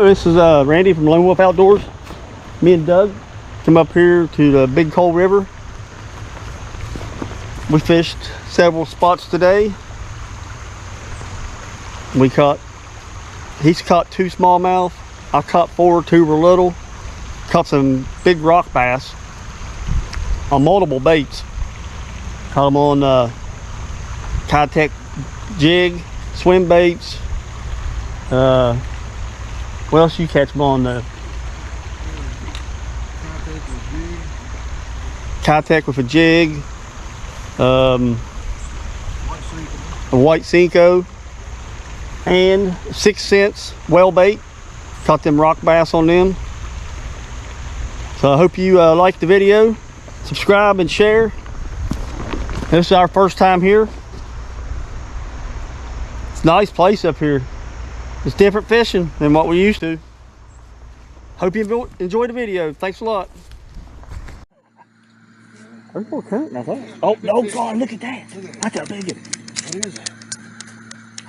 this is Randy from Lonewolf Outdoors. Me and Doug come up here to the Big Coal River. We fished several spots today. He's caught 2 smallmouth. I caught 4, 2 were little. Caught some big rock bass on multiple baits. Caught them on kayak jig, swim baits. What else you catch them on? Kayak with a jig, a white Cinco, and 6 cents whale bait. Caught them rock bass on them. So I hope you like the video. Subscribe and share. This is our first time here. It's a nice place up here. It's different fishing than what we used to. Hope you enjoyed the video. Thanks a lot. There's more current, I thought. Oh, no, God, look at that. That's a big one. What is it?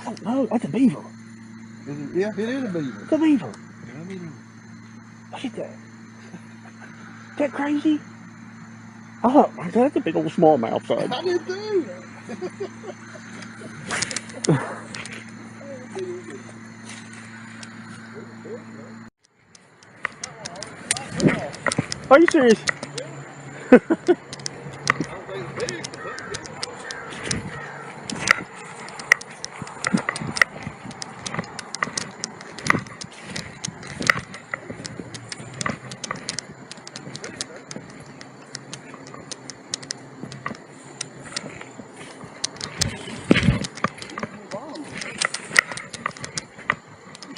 I don't know. That's a beaver. Yeah, it is a beaver. It's a beaver. Yeah, I mean, Look at that. Is that crazy? Oh, my God, that's a big old smallmouth, son. I did too. Are you serious?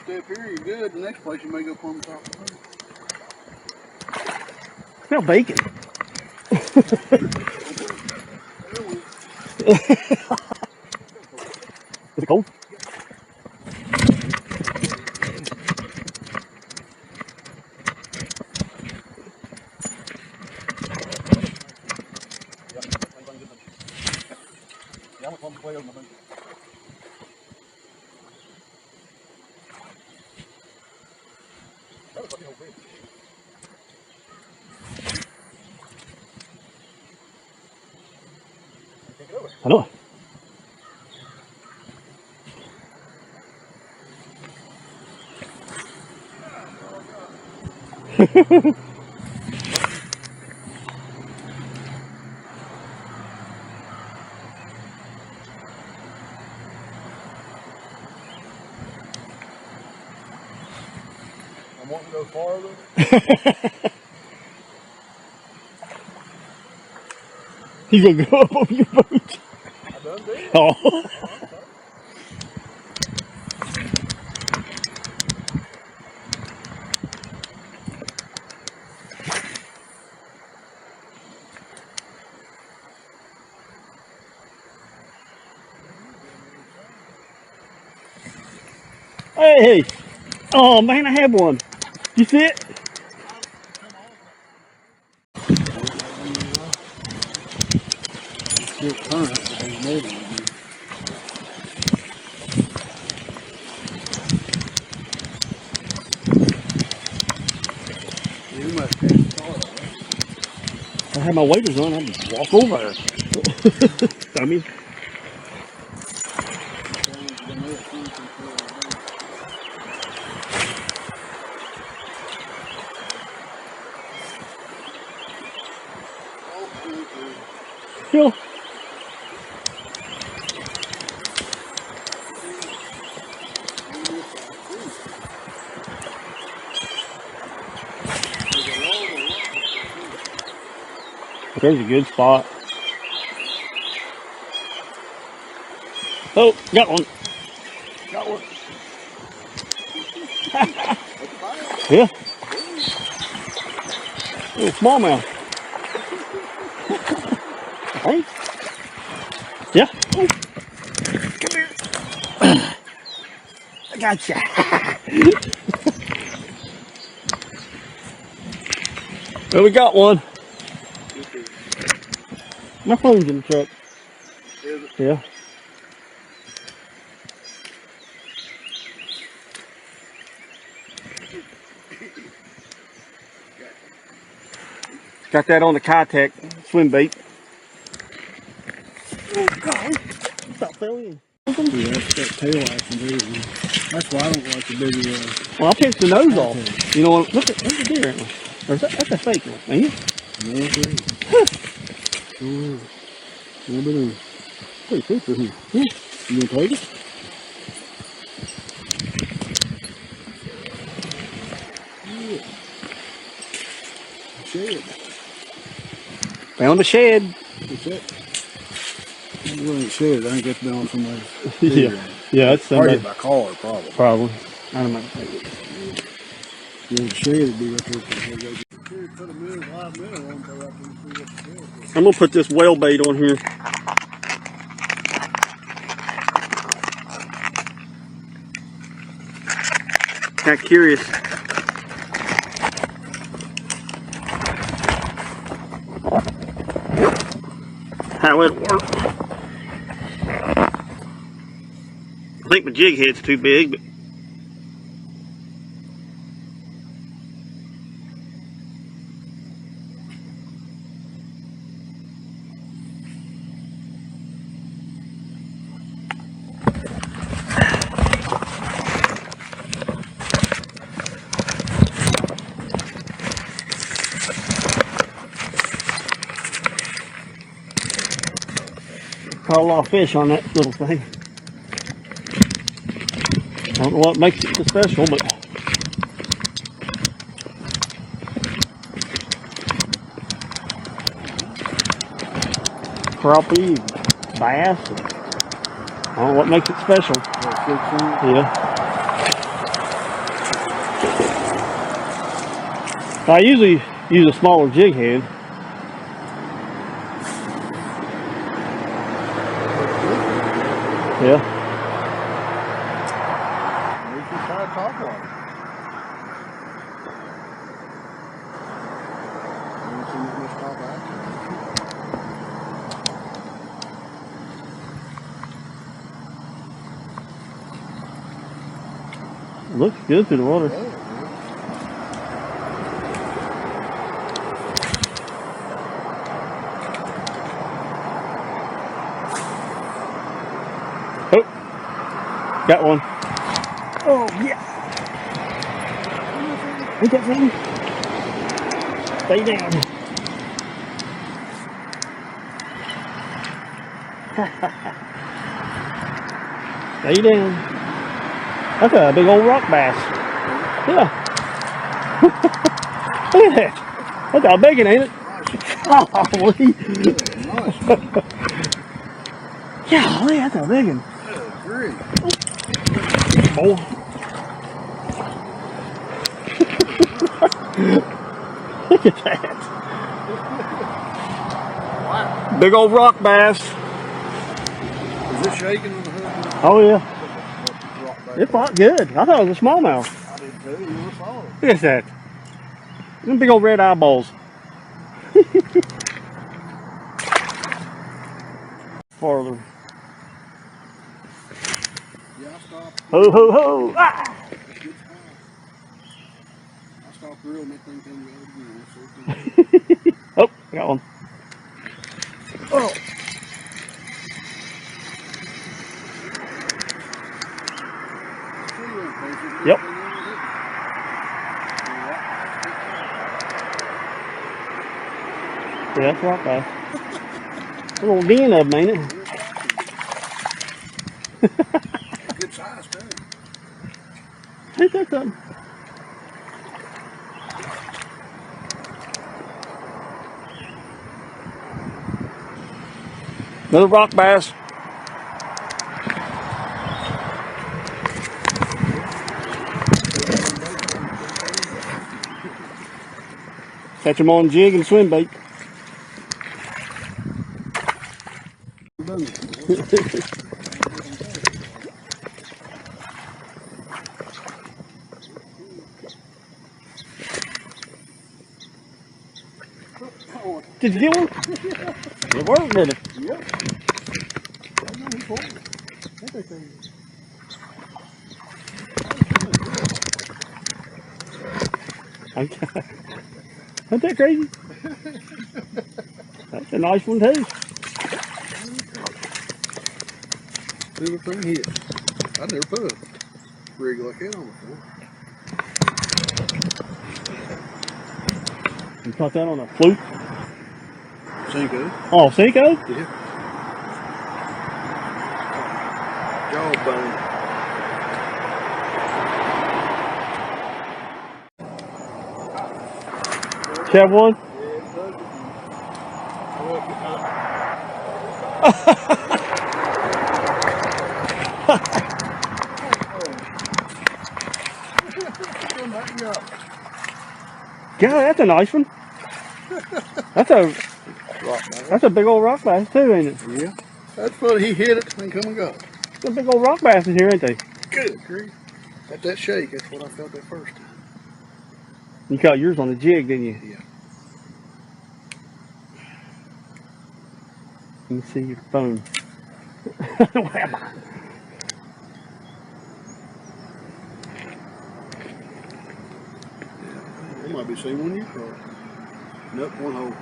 Stay up here, you're good. The next place you may go plumb top of the road. Smell bacon. Is it cold? I know. I'm wanting to go farther. You gonna go up on your boat? I done did. Oh. Hey! Oh man, I have one. You see it? Good current, but there's more than you. You must have I had my waders on, I just walk over there. Dummy. Kill. There's a good spot. Oh, got one. Got one. Yeah. Little smallmouth. Hey. Yeah. Oh. Come here. I gotcha. Well, we got one. My phone's in the truck. Is it? Yeah. Got that on the kayak swim bait. Oh God! That fell in. Yeah, that's that tail action there. That's why I don't like the bigger Well, I picked the nose off. You know what? Look at the deer antler. Or is that's a fake one, ain't it? no, okay. Pretty picture here. Yeah. You gonna take it? Yeah. Shed. Found a shed. What's that? I'm going to shed. I think that's been on somebody's. Yeah, that's Probably somebody. by car, probably. Probably. I don't know. Yeah, the shed would be right there. Put a minute, 5 minutes on there after you see what the shed is. I'm gonna put this whale bait on here. Kind of curious. How it works. I think my jig head's too big, but caught a lot of fish on that little thing. I don't know what makes it so special, but crappie, bass. I don't know what makes it special. Yeah. I usually use a smaller jig head. Yeah. You can try top water. You don't see much top action. Looks good through the water. Yeah, Oh, got one. Oh yeah. Ain't that funny? Stay down. Stay down. That's a big old rock bass. Yeah. Look at that. That's a big one, ain't it? Golly. Golly, that's a big one. great. Oh. Look at that. Wow. Big old rock bass. Is it shaking on the hook? Oh yeah. Rock back. It fought good. I thought it was a smallmouth. I did too. You were solid. Look at that. Them big old red eyeballs. Farther. Yeah, I stopped. Ho ho ho! Ah! Good spot. I stopped real and that thing came out again. So Oh, I got one. Oh. Yep. Yeah, that's rock bass. A little den of them, ain't it? Good size too. Ain't that something? Another rock bass. Catch them on jig and swim bait. Did you get one? It worked, did it? Yep. Okay. Isn't that crazy? That's a nice one too. Everything hit. I never put a rig like that on before. You caught that on a fluke? Cinco. Oh, Cinco? Yeah. Jawbone. You have one? God, that's a nice one. That's a big old rock bass too, ain't it? Yeah. That's funny. He hit it and come and go. There's a big old rock bass in here, ain't they? Good grief. At that shake, that's what I felt at first. You caught yours on the jig, didn't you? Yeah. Let me see your phone. Where am I? There might be the same one you caught. Nope, one hole.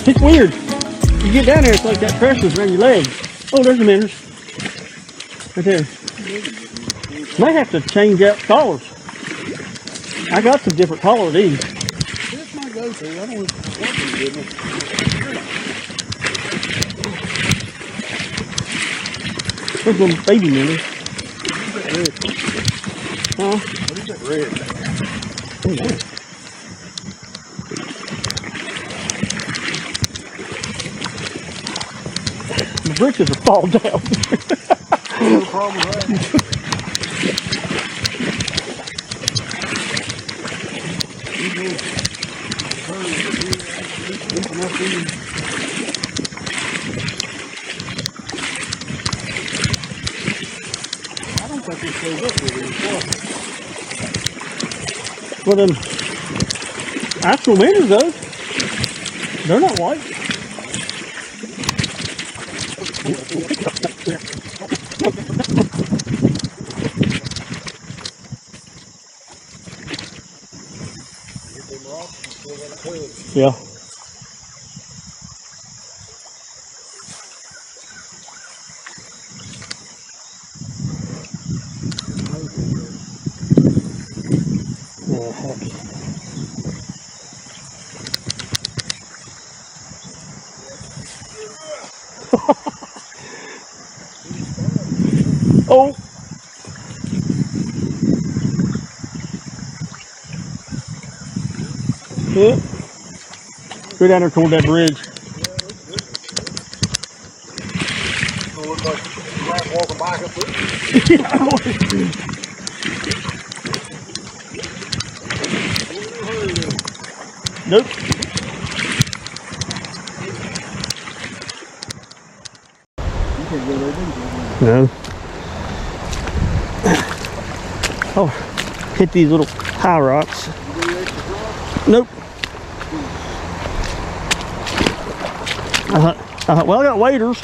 It's weird. You get down there, it's like that pressure's around your legs. Oh, there's a minnow. Right there. Might have to change out collars. I got some different collar of these. This might go to. I don't want to work with it. There's little baby minnows. What is that red? Huh? What is that red? Oh, yeah. The britches are fall down. No problem with that. I don't think it shows up with it. Well, them actual minnows, though, they're not white. Yeah. Oh, heck. Oh. Yeah. Go down there toward that bridge. It looks like you might walk back up there. Nope. No. Oh, hit these little high rocks. Nope. Well, I got waders.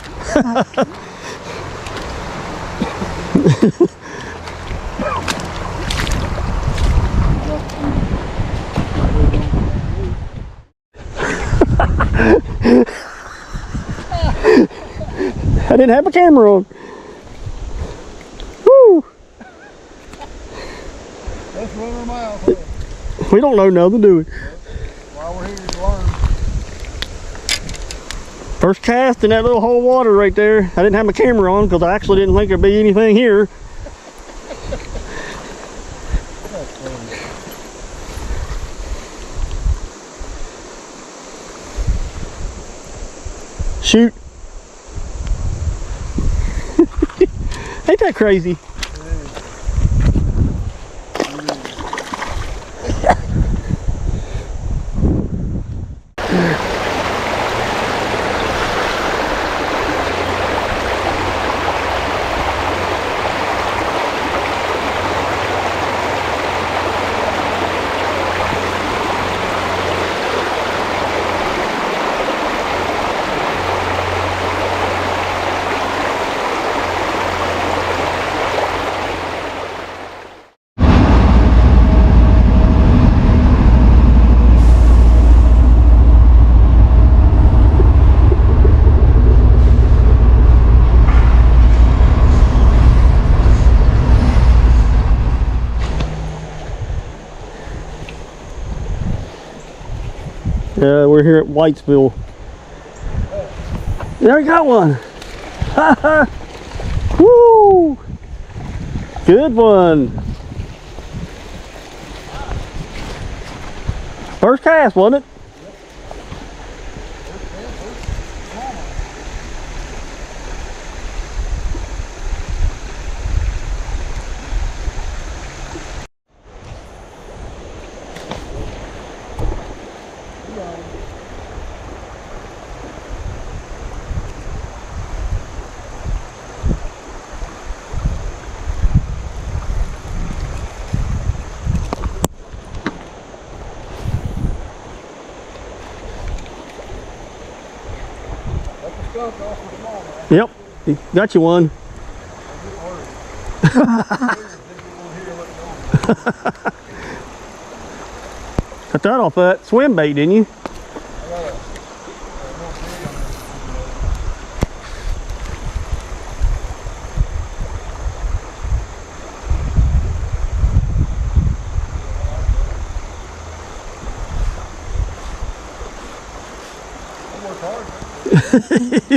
I didn't have my camera on. Woo! Let's run our mouth. Huh? We don't know nothing, do we? While we're here to learn. First cast in that little hole of water right there. I didn't have my camera on because I actually didn't think there'd be anything here. Shoot. Ain't that crazy? We're here at Whitesville. There we got one. Woo! Good one. First cast, wasn't it? Yep, got you one. Cut that off that swim bait, didn't you?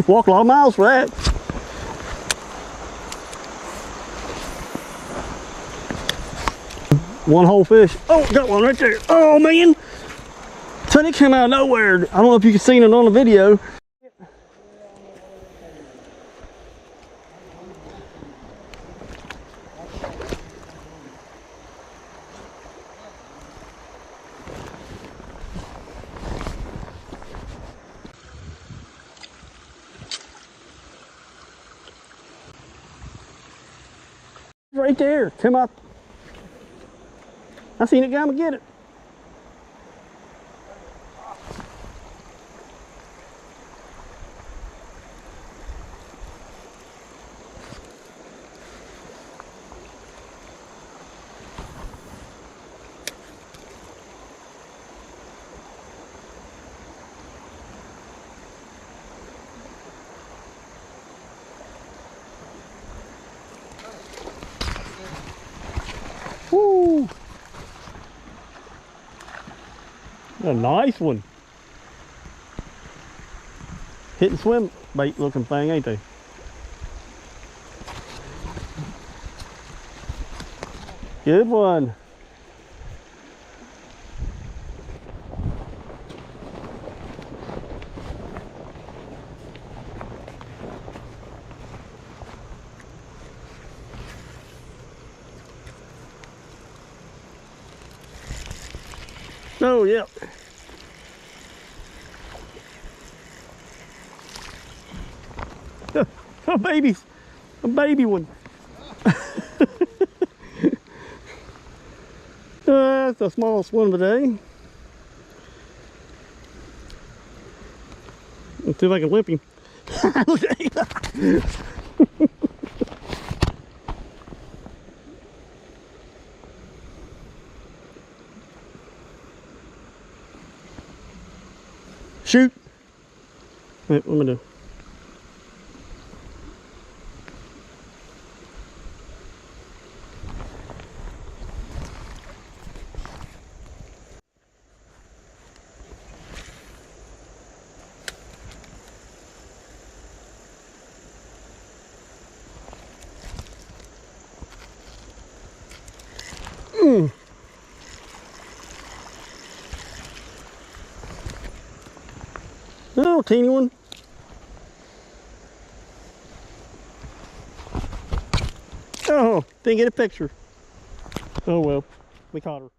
Walk a lot of miles for that. One whole fish. Oh, got one right there. Oh man, son, it came out of nowhere. I don't know if you can see it on the video. Right there, come up. I seen it, come and get it. Woo! A nice one. Hit and swim bait looking thing, ain't they? Good one. Oh, yep. A baby one. That's the smallest one today. Let's see if I can whip him. Shoot. Wait, what am I doing? Oh, teeny one. Oh, didn't get a picture. Oh well, we caught her.